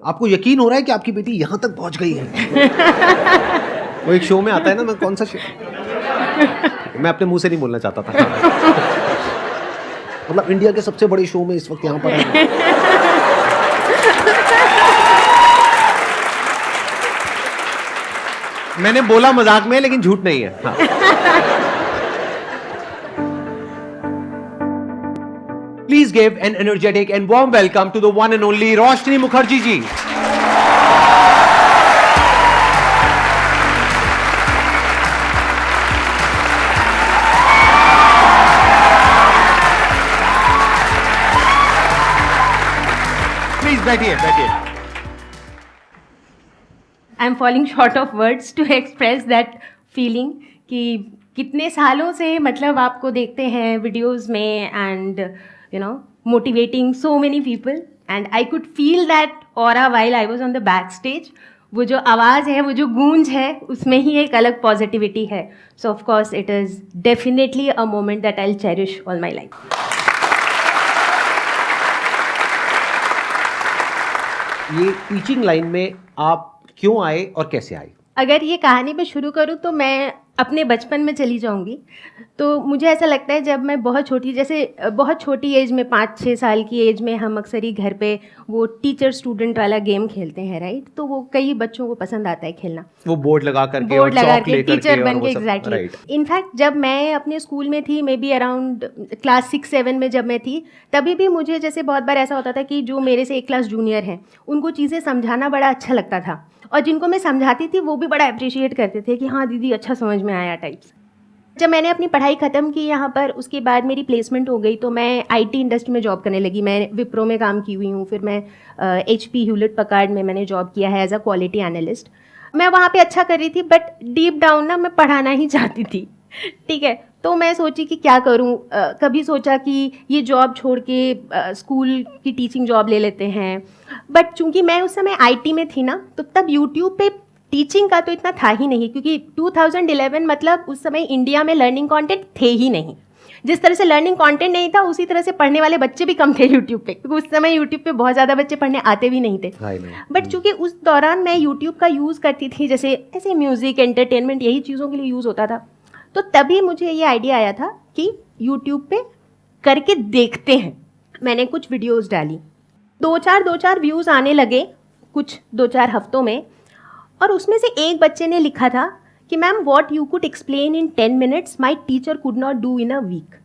आपको यकीन हो रहा है कि आपकी बेटी यहाँ तक पहुँच गई है? वो एक शो में आता है ना, मैं कौन सा शो, मैं अपने मुंह से नहीं बोलना चाहता था। मतलब इंडिया के सबसे बड़े शो में इस वक्त यहाँ पर है। मैंने बोला मजाक में, लेकिन झूठ नहीं है। हाँ। Please give an energetic and warm welcome to the one and only Roshni Mukherjee ji. Please बैठिए, बैठिए। I am falling short of words to express that feeling कि कितने सालों से मतलब आपको देखते हैं वीडियोस में and you know motivating so many people and I could feel that aura while I was on the back stage. वो जो आवाज़ है, वो जो गूंज है, उसमें ही एक अलग पॉजिटिविटी है। सो of course it is definitely a moment that I will cherish all my life. ये टीचिंग लाइन में आप क्यों आए और कैसे आए? अगर ये कहानी मैं शुरू करूँ तो मैं अपने बचपन में चली जाऊँगी। तो मुझे ऐसा लगता है जब मैं बहुत छोटी, जैसे बहुत छोटी एज में 5-6 साल की एज में हम अक्सर ही घर पे वो टीचर स्टूडेंट वाला गेम खेलते हैं, राइट? तो वो कई बच्चों को पसंद आता है खेलना, वो बोर्ड लगा करके टीचर बन के। एग्जैक्टली। इनफैक्ट जब मैं अपने स्कूल में थी, मे बी अराउंड क्लास 6-7 में जब मैं थी, तभी भी मुझे जैसे बहुत बार ऐसा होता था कि जो मेरे से एक क्लास जूनियर हैं उनको चीज़ें समझाना बड़ा अच्छा लगता था, और जिनको मैं समझाती थी वो भी बड़ा अप्रिशिएट करते थे कि हाँ दीदी अच्छा समझ में आया टाइप्स। जब मैंने अपनी पढ़ाई ख़त्म की यहाँ पर, उसके बाद मेरी प्लेसमेंट हो गई तो मैं आईटी इंडस्ट्री में जॉब करने लगी। मैं विप्रो में काम की हुई हूँ, फिर मैं HP ह्यूलेट पकार्ड में मैंने जॉब किया है एज अ क्वालिटी एनालिस्ट। मैं वहाँ पे अच्छा कर रही थी, बट डीप डाउन ना मैं पढ़ाना ही चाहती थी, ठीक है? तो मैं सोची कि क्या करूँ। कभी सोचा कि ये जॉब छोड़ के स्कूल की टीचिंग जॉब ले लेते हैं, बट चूंकि मैं उस समय आईटी में थी ना, तो तब यूट्यूब पे टीचिंग का तो इतना था ही नहीं, क्योंकि 2011 मतलब उस समय इंडिया में लर्निंग कंटेंट थे ही नहीं। जिस तरह से लर्निंग कंटेंट नहीं था, उसी तरह से पढ़ने वाले बच्चे भी कम थे यूट्यूब पे, क्योंकि उस समय यूट्यूब पे बहुत ज़्यादा बच्चे पढ़ने आते भी नहीं थे। बट चूंकि उस दौरान मैं यूट्यूब का यूज़ करती थी, जैसे ऐसे म्यूज़िक, एंटरटेनमेंट, यही चीज़ों के लिए यूज़ होता था, तो तभी मुझे ये आइडिया आया था कि यूट्यूब पे करके देखते हैं। मैंने कुछ वीडियोस डाली, 2-4 व्यूज़ आने लगे कुछ 2-4 हफ्तों में, और उसमें से एक बच्चे ने लिखा था कि ma'am what you could explain in 10 minutes my teacher could not do in a week.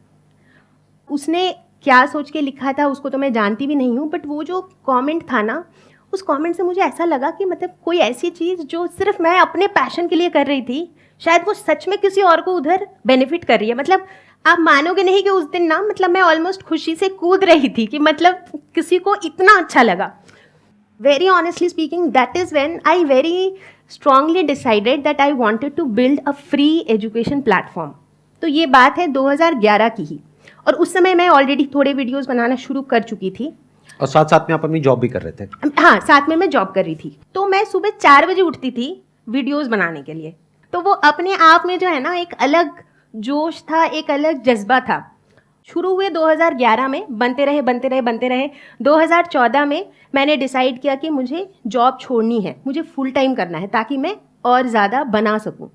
उसने क्या सोच के लिखा था उसको तो मैं जानती भी नहीं हूँ, बट वो जो कमेंट था ना, उस कमेंट से मुझे ऐसा लगा कि मतलब कोई ऐसी चीज़ जो सिर्फ मैं अपने पैशन के लिए कर रही थी, शायद वो सच में किसी और को उधर बेनिफिट कर रही है। मतलब आप मानोगे नहीं कि उस दिन ना, मतलब मैं ऑलमोस्ट खुशी से कूद रही थी कि मतलब किसी को इतना अच्छा लगा। Very honestly speaking, that is when I very strongly decided that I wanted to build a free education platform. तो ये बात है 2011 की ही, और उस समय मैं ऑलरेडी थोड़े वीडियोस बनाना शुरू कर चुकी थी, और साथ साथ में आप अपनी जॉब भी कर रहे थे। हाँ, साथ में मैं जॉब कर रही थी। तो मैं सुबह 4 बजे उठती थी वीडियोस बनाने के लिए। तो वो अपने आप में जो है ना, एक अलग जोश था, एक अलग जज्बा था। शुरू हुए 2011 में, बनते रहे। 2014 में मैंने डिसाइड किया कि मुझे जॉब छोड़नी है, मुझे फुल टाइम करना है, ताकि मैं और ज़्यादा बना सकूं।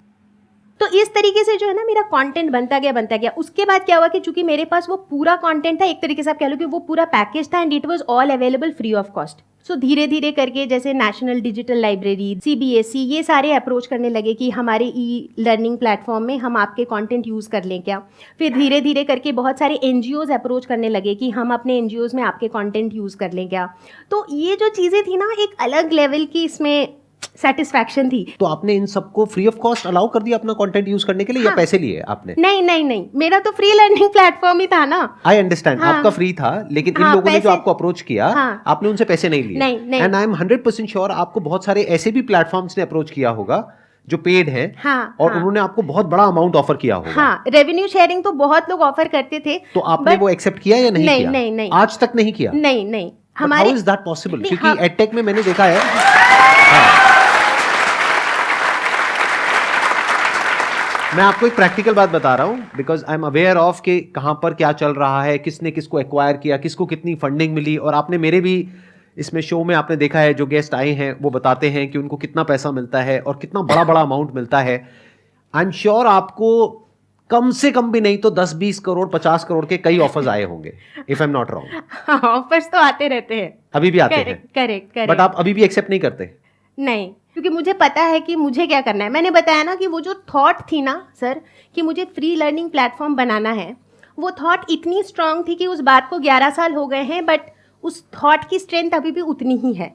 तो इस तरीके से जो है ना मेरा कंटेंट बनता गया। उसके बाद क्या हुआ कि चूंकि मेरे पास वो पूरा कंटेंट था, एक तरीके से आप कह लो कि वो पूरा पैकेज था, and it was all available free of cost. So धीरे धीरे करके जैसे नेशनल डिजिटल लाइब्रेरी, CBSE, ये सारे अप्रोच करने लगे कि हमारे लर्निंग प्लेटफॉर्म में हम आपके कंटेंट यूज़ कर लें क्या। फिर धीरे धीरे करके बहुत सारे NGOs अप्रोच करने लगे कि हम अपने NGOs में आपके कंटेंट यूज़ कर लें क्या। तो ये जो चीज़ें थी ना, एक अलग लेवल की इसमें सेटिस्फैक्शन थी। तो आपने इन सबको फ्री ऑफ कॉस्ट अलाउ कर दिया अपना कंटेंट यूज करने के लिए, या पैसे लिए आपने? नहीं, मेरा तो फ्री लर्निंग प्लेटफॉर्म ही था ना। आई अंडरस्टैंड, आपका फ्री था, लेकिन इन लोगों ने जो आपको अप्रोच किया, आपने उनसे पैसे नहीं लिए। नहीं। एंड आई एम 100% श्योर आपको बहुत सारे ऐसे भी प्लेटफॉर्म्स ने अप्रोच किया होगा जो पेड है, और उन्होंने आपको बहुत बड़ा अमाउंट ऑफर किया होगा। हाँ, रेवेन्यू शेयरिंग तो बहुत लोग ऑफर करते थे। तो आपने वो एक्सेप्ट किया या नहीं किया? नहीं, आज तक नहीं किया? नहीं। हमारे हाउ इज दैट पॉसिबल? क्योंकि एडटेक में मैंने देखा है, मैं आपको एक प्रैक्टिकल बात बता रहा हूँ, because I am aware of कि कहाँ पर क्या चल रहा है, किसने किसको एक्वायर किया, किसको कितनी फंडिंग मिली, और आपने मेरे भी इसमें शो में आपने देखा है जो गेस्ट आए हैं वो बताते हैं कि उनको कितना पैसा मिलता है और कितना बड़ा बड़ा अमाउंट मिलता है। आई एम श्योर आपको कम से कम भी नहीं तो 10-20 करोड़ 50 करोड़ के कई ऑफर्स आए होंगे, if I am not wrong. Offers तो आते रहते हैं, अभी भी आते हैं। करेक्ट। बट आप अभी भी एक्सेप्ट नहीं करते? नहीं, क्योंकि मुझे पता है कि मुझे क्या करना है। मैंने बताया ना कि वो जो थॉट थी ना सर कि मुझे फ्री लर्निंग प्लेटफॉर्म बनाना है, वो थॉट इतनी स्ट्रांग थी कि उस बात को 11 साल हो गए हैं, बट उस थॉट की स्ट्रेंथ अभी भी उतनी ही है।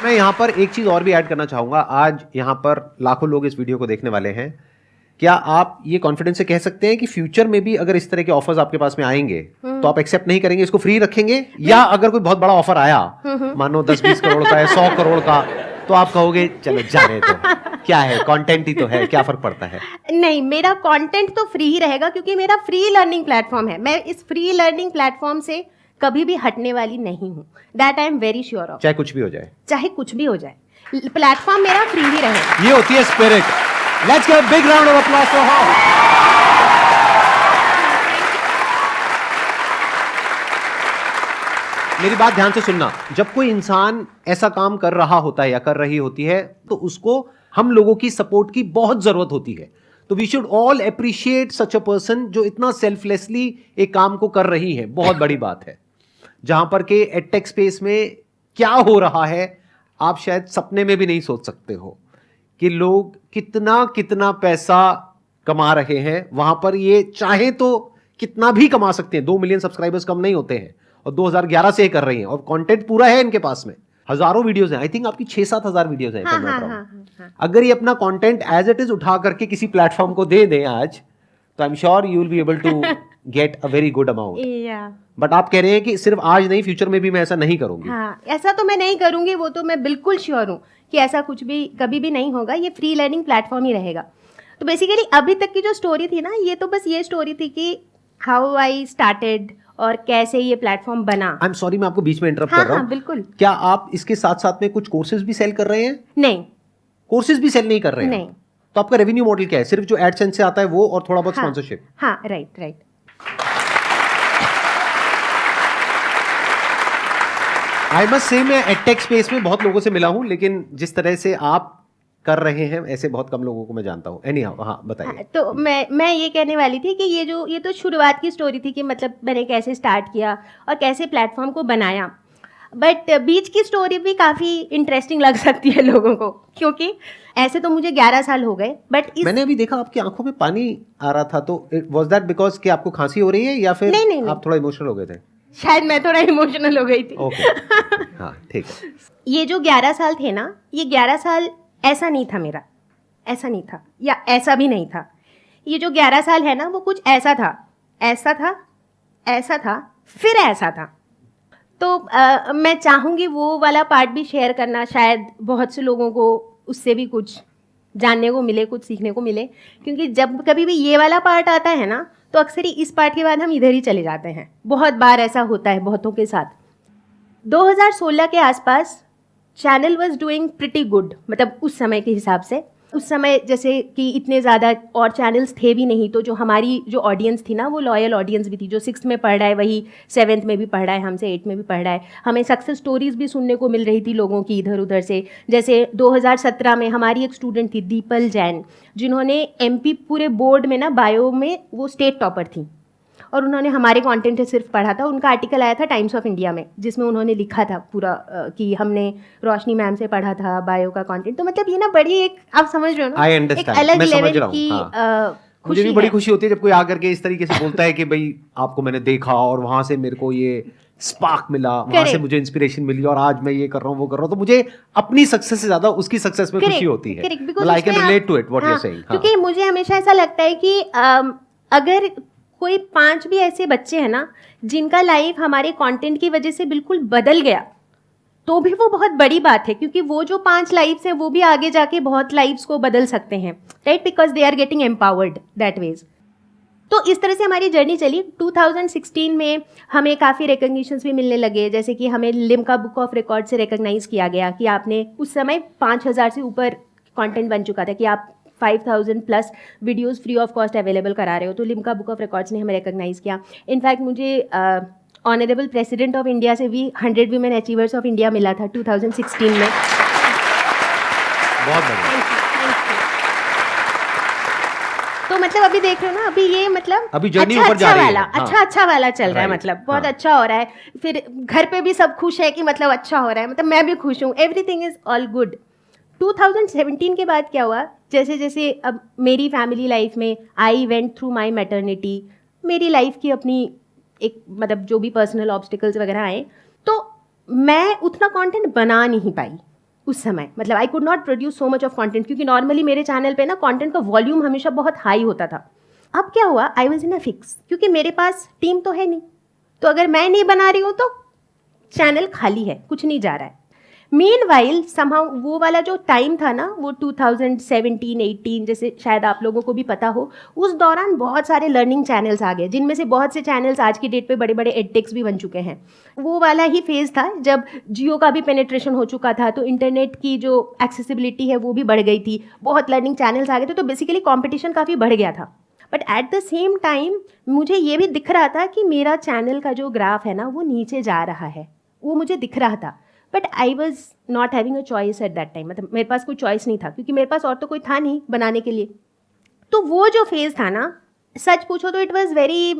मैं यहाँ पर एक चीज और भी ऐड करना चाहूंगा। आज यहाँ पर लाखों लोग इस वीडियो को देखने वाले हैं। क्या आप ये कॉन्फिडेंस से कह सकते हैं कि फ्यूचर में भी अगर इस तरह के ऑफर्स आपके पास में आएंगे तो आप एक्सेप्ट नहीं करेंगे, इसको फ्री रखेंगे? या अगर कोई बहुत बड़ा ऑफर आया, मानो 10-20 करोड़ का है, 100 करोड़ का, तो आप कहोगे चलो जाने तो, क्या है, कंटेंट ही तो है, क्या फर्क पड़ता है? नहीं, मेरा कंटेंट तो फ्री ही रहेगा क्योंकि मेरा फ्री लर्निंग प्लेटफॉर्म है। मैं इस फ्री लर्निंग प्लेटफॉर्म से कभी भी हटने वाली नहीं हूँ। That I am very sure of. चाहे कुछ भी हो जाए, चाहे कुछ भी हो जाए, प्लेटफॉर्म मेरा फ्री ही रहेगा। ये होती है spirit. Let's give a big round of applause for her. मेरी बात ध्यान से सुनना। जब कोई इंसान ऐसा काम कर रहा होता है या कर रही होती है तो उसको हम लोगों की सपोर्ट की बहुत जरूरत होती है। तो we should all appreciate such a person जो इतना सेल्फलेसली एक काम को कर रही है। बहुत बड़ी बात है। जहां पर के एडटेक स्पेस में क्या हो रहा है आप शायद सपने में भी नहीं सोच सकते हो कि लोग कितना कितना पैसा कमा रहे हैं। वहां पर ये चाहे तो कितना भी कमा सकते हैं। 2 मिलियन सब्सक्राइबर्स कम नहीं होते हैं और 2011 से ये कर रही हैं और कंटेंट पूरा है इनके पास में। हजारों वीडियोस हैं। आई थिंक आपकी 6-7 हजार वीडियोस हैं। हाँ। अगर ये अपना कंटेंट एज इट इज उठा करके किसी प्लेटफॉर्म को दे दें आज, तो I am sure you will be able to get a very good amount. But आप कह रहे हैं कि सिर्फ आज नहीं, फ्यूचर में भी मैं ऐसा नहीं करूंगी। हाँ, ऐसा तो मैं नहीं करूंगी, वो तो मैं बिल्कुल श्योर हूँ कि ऐसा कुछ भी कभी भी नहीं होगा। ये फ्री लर्निंग प्लेटफॉर्म ही रहेगा। तो बेसिकली अभी तक की जो स्टोरी थी ना, ये तो बस ये स्टोरी थी कि हाउ आई स्टार्टेड और कैसे ये प्लेटफॉर्म बना। आई एम सॉरी, मैं आपको बीच में इंटरप्ट कर रहा हूँ। हाँ, बिल्कुल। क्या आप इसके साथ साथ में कुछ कोर्सेज भी सेल कर रहे हैं? नहीं, कोर्सेज भी सेल नहीं कर रहे हैं? नहीं। तो आपका रेवेन्यू मॉडल क्या है? सिर्फ जो एडसेंस से आता है वो और थोड़ा बहुत स्पॉन्सरशिप? हाँ, राइट। आई मस्ट से मैं एडटेक स्पेस में बहुत लोगों से मिला हूं, लेकिन जिस तरह से आप कर रहे हैं ऐसे बहुत कम लोगों को मैं जानता हूं। एनीहाउ, हाँ बताइए। तो मैं ये कहने वाली थी कि ये तो शुरुआत की स्टोरी थी कि मतलब मैंने कैसे स्टार्ट किया और कैसे प्लेटफॉर्म को बनाया। बट बीच की स्टोरी भी काफ़ी इंटरेस्टिंग लग सकती है लोगों को, क्योंकि ऐसे तो मुझे 11 साल हो गए। बट मैंने अभी देखा आपकी आंखों में पानी आ रहा था, तो वाज दैट बिकॉज कि आपको खांसी हो रही है या फिर नहीं। आप थोड़ा इमोशनल हो गए थे? शायद मैं थोड़ा इमोशनल हो गई थी। ओके, हाँ ठीक है। ये जो 11 साल थे ना, ये 11 साल ऐसा नहीं था मेरा, ऐसा नहीं था या ऐसा भी नहीं था। ये जो 11 साल है ना, वो कुछ ऐसा था, फिर ऐसा था। तो मैं चाहूँगी वो वाला पार्ट भी शेयर करना, शायद बहुत से लोगों को उससे भी कुछ जानने को मिले, कुछ सीखने को मिले। क्योंकि जब कभी भी ये वाला पार्ट आता है ना, तो अक्सर ही इस पार्ट के बाद हम इधर ही चले जाते हैं। बहुत बार ऐसा होता है बहुतों के साथ। 2016 के आसपास channel was doing pretty good, मतलब उस समय के हिसाब से। उस समय जैसे कि इतने ज़्यादा और चैनल्स थे भी नहीं, तो जो हमारी जो ऑडियंस थी ना, वो लॉयल ऑडियंस भी थी। जो 6th में पढ़ रहा है वही 7th में भी पढ़ रहा है, हमसे 8th में भी पढ़ रहा है। हमें सक्सेस स्टोरीज़ भी सुनने को मिल रही थी लोगों की इधर उधर से। जैसे 2017 में हमारी एक स्टूडेंट थी दीपल जैन, जिन्होंने MP पूरे बोर्ड में ना बायो में वो स्टेट टॉपर थी, और उन्होंने हमारे कंटेंट से सिर्फ पढ़ा था। उनका आर्टिकल आया था टाइम्स ऑफ इंडिया में, जिसमें उन्होंने लिखा था पूरा कि हमने रोशनी मैम से पढ़ा था बायो का कंटेंट। तो मतलब ये ना बड़ी एक, आप समझ रहे हो ना, एक अलग लेवल की मुझे भी बड़ी खुशी होती है जब कोई आकर के इस तरीके से बोलता है कि भाई आपको मैंने देखा और वहां से मेरे को ये स्पार्क मिला, वहां से मुझे इंस्पिरेशन मिली और आज मैं ये कर रहा हूँ, वो कर रहा हूँ। तो मुझे अपनी सक्सेस से ज्यादा उसकी सक्सेस में खुशी होती है। I can relate to it what you are saying. क्योंकि मुझे हमेशा ऐसा लगता है कि अगर कोई 5 भी ऐसे बच्चे हैं ना जिनका लाइफ हमारे कंटेंट की वजह से बिल्कुल बदल गया, तो भी वो बहुत बड़ी बात है। क्योंकि वो जो 5 लाइफ्स हैं वो भी आगे जाके बहुत लाइफ्स को बदल सकते हैं, right? Because they are getting empowered that ways. तो इस तरह से हमारी जर्नी चली। 2016 में हमें काफ़ी रिकग्निशंस भी मिलने लगे, जैसे कि हमें लिम्का बुक ऑफ रिकॉर्ड से रिकग्नाइज किया गया कि आपने, उस समय 5000 से ऊपर कंटेंट बन चुका था कि आप 5,000 plus videos free of cost available करा रहे हो। तो लिम्का बुक ऑफ रिकॉर्ड्स ने हमें रिकॉग्नाइज़ किया। इनफैक्ट मुझे ऑनरेबल प्रेसिडेंट ऑफ इंडिया से भी 100 वीमेन अचीवर्स ऑफ इंडिया मिला था 2016 में। बहुत बढ़िया। तो मतलब अभी देख रहे हो ना, अभी ये मतलब अभी जर्नी ऊपर जा रही है। अच्छा वाला चल रहा है, मतलब बहुत अच्छा हो रहा है। फिर घर पे भी सब खुश है कि मतलब अच्छा हो रहा है, मतलब मैं भी खुश हूँ, एवरीथिंग इज ऑल गुड। 2017 के बाद क्या हुआ, जैसे जैसे अब मेरी फैमिली लाइफ में I went through my maternity, मेरी लाइफ की अपनी एक मतलब जो भी पर्सनल ऑब्स्टिकल्स वगैरह आए, तो मैं उतना कंटेंट बना नहीं पाई उस समय। मतलब I could not produce so much of content, क्योंकि नॉर्मली मेरे चैनल पे ना कंटेंट का वॉल्यूम हमेशा बहुत हाई होता था। अब क्या हुआ, I was in a fix, क्योंकि मेरे पास टीम तो है नहीं, तो अगर मैं नहीं बना रही हूँ तो चैनल खाली है, कुछ नहीं जा रहा है। मीनवाइल समहाउ वो वाला जो टाइम था ना, वो 2017-18 जैसे शायद आप लोगों को भी पता हो, उस दौरान बहुत सारे लर्निंग चैनल्स आ गए, जिनमें से बहुत से चैनल्स आज की डेट पे बड़े बड़े एडटेक्स भी बन चुके हैं। वो वाला ही फेज़ था जब जियो का भी पेनिट्रेशन हो चुका था, तो इंटरनेट की जो एक्सेसिबिलिटी है वो भी बढ़ गई थी, बहुत लर्निंग चैनल्स आ गए थे, तो बेसिकली कॉम्पिटिशन काफ़ी बढ़ गया था। But at the same time मुझे ये भी दिख रहा था कि मेरा चैनल का जो ग्राफ है ना वो नीचे जा रहा है, वो मुझे दिख रहा था। But I was not having a choice at that time, मतलब मेरे पास कोई चॉइस नहीं था, क्योंकि मेरे पास और तो कोई था नहीं बनाने के लिए। तो वो जो फेज़ था ना, सच पूछो तो it was very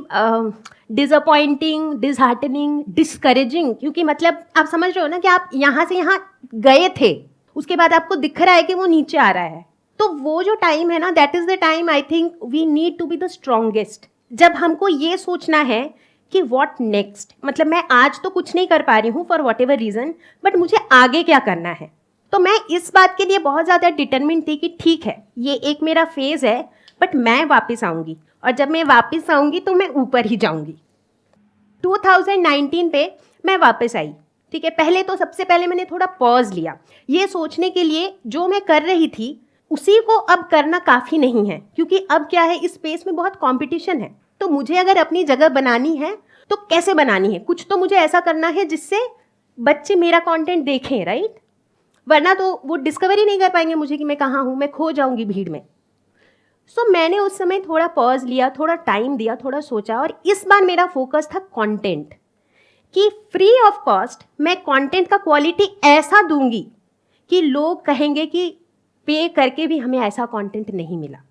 disappointing, disheartening, discouraging, क्योंकि मतलब आप समझ रहे हो ना कि आप यहाँ से यहाँ गए थे, उसके बाद आपको दिख रहा है कि वो नीचे आ रहा है। तो वो जो टाइम है ना, that is the time I think we need to be the strongest, जब हमको ये सोचना है कि व्हाट नेक्स्ट, मतलब मैं आज तो कुछ नहीं कर पा रही हूँ for what ever reason, but मुझे आगे क्या करना है। तो मैं इस बात के लिए बहुत ज़्यादा डिटरमिन्ड थी कि ठीक है, ये एक मेरा फेज़ है, बट मैं वापस आऊँगी, और जब मैं वापस आऊँगी तो मैं ऊपर ही जाऊँगी। 2019 पे मैं वापस आई, ठीक है। पहले तो सबसे पहले मैंने थोड़ा पॉज लिया, ये सोचने के लिए जो मैं कर रही थी उसी को अब करना काफ़ी नहीं है, क्योंकि अब क्या है, इस स्पेस में बहुत कंपटीशन है। तो मुझे अगर अपनी जगह बनानी है तो कैसे बनानी है, कुछ तो मुझे ऐसा करना है जिससे बच्चे मेरा कंटेंट देखें, राइट, वरना तो वो डिस्कवर ही नहीं कर पाएंगे मुझे कि मैं कहाँ हूँ, मैं खो जाऊँगी भीड़ में। सो मैंने उस समय थोड़ा पॉज लिया, थोड़ा टाइम दिया, थोड़ा सोचा, और इस बार मेरा फोकस था कंटेंट, कि फ्री ऑफ कॉस्ट मैं कंटेंट का क्वालिटी ऐसा दूंगी कि लोग कहेंगे कि पे करके भी हमें ऐसा कंटेंट नहीं मिला।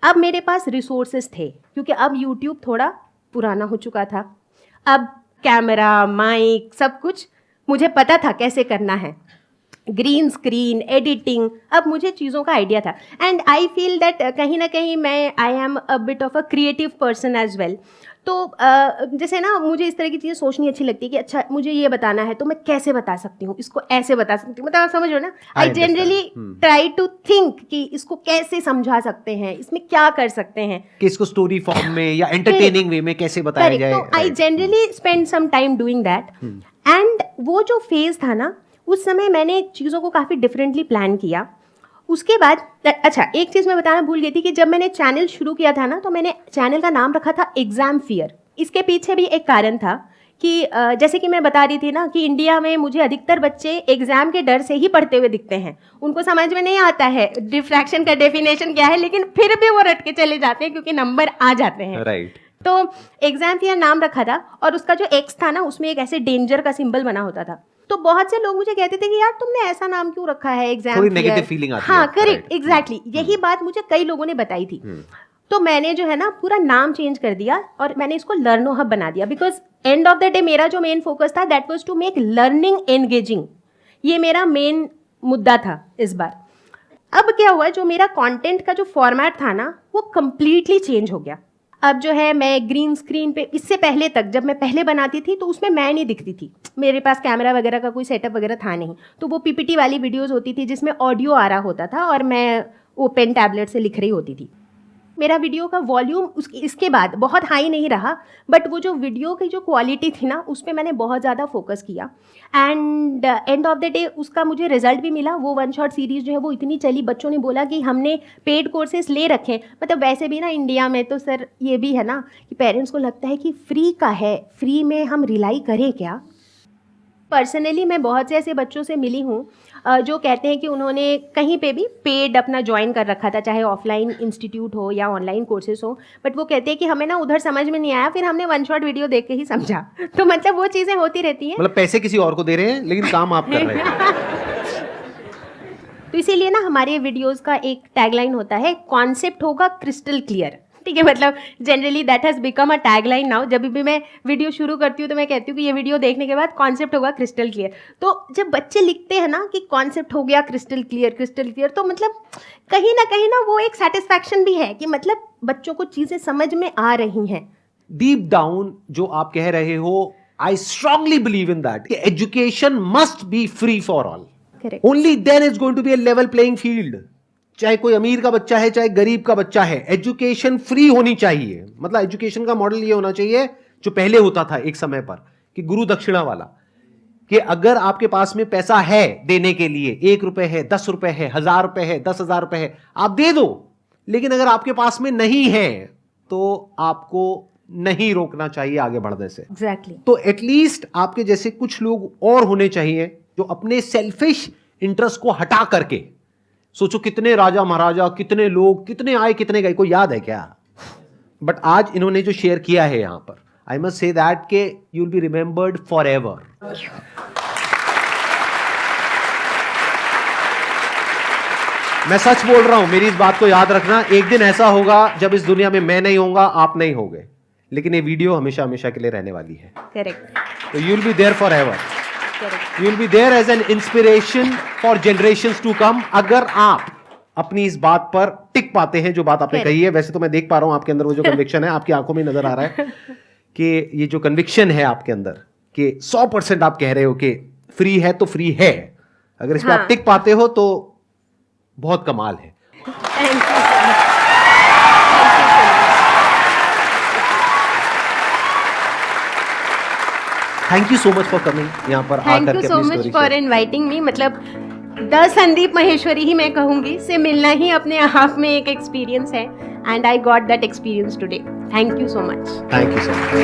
अब मेरे पास रिसोर्सेज थे, क्योंकि अब यूट्यूब थोड़ा पुराना हो चुका था, अब कैमरा, माइक, सब कुछ मुझे पता था कैसे करना है, ग्रीन स्क्रीन, एडिटिंग, अब मुझे चीज़ों का आइडिया था। एंड आई फील दैट कहीं ना कहीं मैं I am a bit of a creative person as well. तो जैसे ना मुझे इस तरह की चीज़ें सोचनी अच्छी लगती है कि अच्छा मुझे ये बताना है तो मैं कैसे बता सकती हूँ, इसको ऐसे बता सकती हूँ, मतलब आप समझ रहे हो ना। I generally try to think कि इसको कैसे समझा सकते हैं, इसमें क्या कर सकते हैं, कि इसको स्टोरी फॉर्म में या एंटरटेनिंग वे में कैसे बताया जाए। तो I generally spend some time doing that. And वो जो फेज था ना, उस समय मैंने चीज़ों को काफ़ी डिफरेंटली प्लान किया। उसके बाद अच्छा एक चीज़ मैं बताना भूल गई थी कि जब मैंने चैनल शुरू किया था ना, तो मैंने चैनल का नाम रखा था एग्ज़ाम फियर। इसके पीछे भी एक कारण था कि जैसे कि मैं बता रही थी ना कि इंडिया में मुझे अधिकतर बच्चे एग्ज़ाम के डर से ही पढ़ते हुए दिखते हैं, उनको समझ में नहीं आता है डिफ्रैक्शन का डेफिनेशन क्या है, लेकिन फिर भी वो रट के चले जाते हैं क्योंकि नंबर आ जाते हैं, राइट। तो एग्ज़ाम फियर नाम रखा था, और उसका जो एक्स था ना उसमें एक ऐसे डेंजर का सिंबल बना होता था। तो बहुत से लोग मुझे कहते थे कि यार तुमने ऐसा नाम क्यों रखा है एग्जाम, थोड़ी नेगेटिव फीलिंग आती है। हाँ करेक्ट, एग्जैक्टली, यही बात मुझे कई लोगों ने बताई थी। तो मैंने जो है ना पूरा नाम चेंज कर दिया और मैंने इसको लर्नो हब बना दिया, because end of the day मेरा जो मेन फोकस था that was to make learning engaging, ये मेरा मेन मुद्दा था इस बार। अब क्या हुआ, जो मेरा कंटेंट का जो फॉर्मेट था ना वो कंप्लीटली चेंज हो गया। अब जो है मैं ग्रीन स्क्रीन पे, इससे पहले तक जब मैं पहले बनाती थी तो उसमें मैं नहीं दिखती थी, मेरे पास कैमरा वगैरह का कोई सेटअप वगैरह था नहीं, तो वो पीपीटी वाली वीडियोस होती थी जिसमें ऑडियो आ रहा होता था और मैं वो पेन टैबलेट से लिख रही होती थी। मेरा वीडियो का वॉल्यूम इसके बाद बहुत हाई नहीं रहा, बट वो जो वीडियो की जो क्वालिटी थी ना उस पर मैंने बहुत ज़्यादा फोकस किया। And and of the day उसका मुझे रिजल्ट भी मिला। वो वन शॉट सीरीज़ जो है वो इतनी चली, बच्चों ने बोला कि हमने पेड कोर्सेज ले रखे। मतलब वैसे भी ना इंडिया में तो सर ये भी है ना कि पेरेंट्स को लगता है कि फ्री का है, फ्री में हम रिलाई करें क्या, पर्सनली मैं बहुत से ऐसे बच्चों से मिली हूँ जो कहते हैं कि उन्होंने कहीं पे भी पेड अपना ज्वाइन कर रखा था, चाहे ऑफलाइन इंस्टीट्यूट हो या ऑनलाइन कोर्सेज हो, बट वो कहते हैं कि हमें ना उधर समझ में नहीं आया, फिर हमने वन शॉट वीडियो देख के ही समझा। तो मतलब वो चीज़ें होती रहती हैं। मतलब पैसे किसी और को दे रहे हैं लेकिन काम आप कर रहे हैं। तो इसीलिए ना हमारे वीडियोस का एक टैगलाइन होता है, कॉन्सेप्ट होगा क्रिस्टल क्लियर। ठीक है, मतलब generally that has become a tagline now. जब भी मैं वीडियो शुरू करती हूँ तो मैं कहती हूँ कि ये वीडियो देखने के बाद कॉन्सेप्ट होगा क्रिस्टल क्लियर। तो जब बच्चे लिखते हैं ना कि कॉन्सेप्ट हो गया क्रिस्टल क्लियर, तो मतलब कहीं ना वो एक सेटिस्फैक्शन भी है कि मतलब बच्चों को चीज़ें समझ में आ रही हैं। डीप डाउन जो आप कह रहे हो, I strongly believe in that education must be free for all. Only then is going to be a level playing field. चाहे कोई अमीर का बच्चा है चाहे गरीब का बच्चा है, एजुकेशन फ्री होनी चाहिए। मतलब एजुकेशन का मॉडल ये होना चाहिए जो पहले होता था एक समय पर, कि गुरु दक्षिणा वाला, कि अगर आपके पास में पैसा है देने के लिए, 1 रुपए है, 10 रुपए है, 1000 रुपए है, 10,000 रुपए है, आप दे दो। लेकिन अगर आपके पास में नहीं है तो आपको नहीं रोकना चाहिए आगे बढ़ने से। Exactly. तो एटलीस्ट आपके जैसे कुछ लोग और होने चाहिए जो अपने सेल्फिश इंटरेस्ट को हटा करके, सोचो कितने राजा महाराजा, कितने लोग, कितने आए कितने गए, कोई याद है क्या? बट आज इन्होंने जो शेयर किया है यहां पर, आई मस्ट से दैट के you will be remembered for ever. मैं सच बोल रहा हूं, मेरी इस बात को याद रखना। एक दिन ऐसा होगा जब इस दुनिया में मैं नहीं होऊंगा, आप नहीं होगे, लेकिन ये वीडियो हमेशा हमेशा के लिए रहने वाली है। करेक्ट। तो you will be there forever, you will be there as an inspiration for generations to come. अगर आप अपनी इस बात पर टिक पाते हैं जो बात आपने कही है। वैसे तो मैं देख पा रहा हूं आपके अंदर वो जो कन्विक्शन है, आपकी आंखों में नजर आ रहा है कि ये जो कन्विक्शन है आपके अंदर कि 100% आप कह रहे हो कि फ्री है तो फ्री है। अगर इस पर आप टिक पाते हो तो बहुत कमाल है। Thank you so much for coming यहाँ पर आकर के। Thank you so much for inviting me. मतलब द संदीप माहेश्वरी ही मैं कहूँगी, से मिलना ही अपने आप में एक एक्सपीरियंस है, and I got that experience today. Thank you so much. Thank you so much.